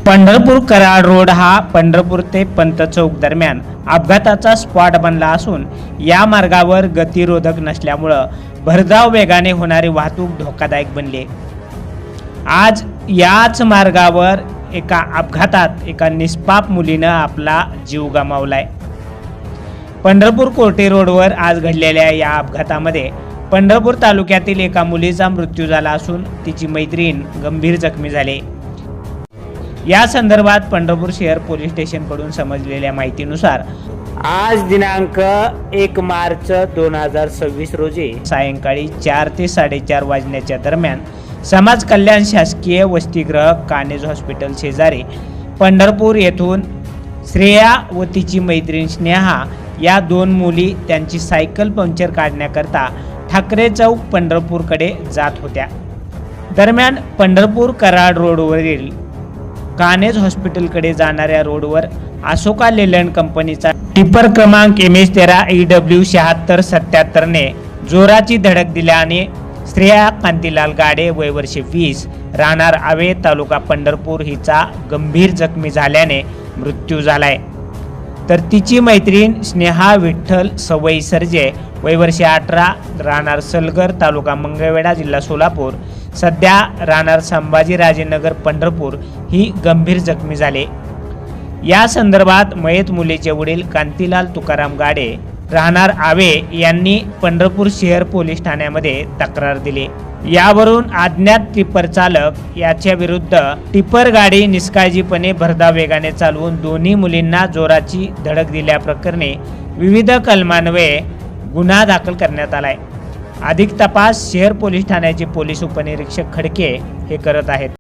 Pandharpur Karad road हा पंढरपूर ते पंत चौक दरम्यान अपघाताचा स्पॉट बनला असून या मार्गावर गतिरोधक नसल्यामुळे भरधाव वेगाने होणारी वाहतूक धोकादायक बनली। आज याच मार्गावर एका अपघातात एका निष्पाप मुलीने आपला जीव गमावलाय। पंढरपूर कोर्टे रोडवर आज घडलेल्या या अपघातामध्ये पंढरपूर तालुक्यातील एका मुलीचा मृत्यू झाला असून तिची मैत्रीण गंभीर जखमी झाली। या संदर्भात पंढरपूर शहर पोलीस स्टेशनकडून समजलेल्या माहितीनुसार आज दिनांक 1 मार्च 2026 रोजी सायंकाळी 4 ते 4:30 वाजण्याच्या दरम्यान समाज कल्याण शासकीय वसतिगृह कानेज हॉस्पिटल शेजारी पंढरपूर येथून श्रेया व तिची मैत्रीण स्नेहा या दोन मुली त्यांची सायकल पंक्चर काढण्याकरता ठाकरे चौक पंढरपूरकडे जात होत्या। दरम्यान पंढरपूर कराड रोडवरील कानेज हॉस्पिटलकडे जाणाऱ्या रोडवर अशोका लेलंड कंपनीचा टिपर क्रमांक MS13 EW 7677 ने जोराची धडक दिल्याने श्रेया कांतीलाल गाडे वय वर्ष 20 राहणार आवे तालुका पंढरपूर हिचा गंभीर जखमी झाल्याने मृत्यू झालाय। तर तिची मैत्रीण स्नेहा विठ्ठल सवई सर्जे वय वर्ष 18 राहणार सलगर तालुका मंगळवेढा जिल्हा सोलापूर सध्या राहणार संभाजीराजेनगर पंढरपूर ही गंभीर जखमी झाले। या संदर्भात मयत मुलीचे वडील कांतीलाल तुकाराम गाडे राहणार आवे यांनी पंढरपूर शहर पोलीस ठाण्यामध्ये तक्रार दिली। यावरून अज्ञात टिपर चालक याच्या विरुद्ध टिपर गाडी निष्काळजीपणे भरधाव वेगाने चालवून दोन्ही मुलींना जोराची धडक दिल्याप्रकरणी विविध कलमान्वये गुन्हा दाखल करण्यात आलाय। अधिक तपास शहर पोलीस ठाण्याचे पोलीस उपनिरीक्षक खडके हे करत आहेत।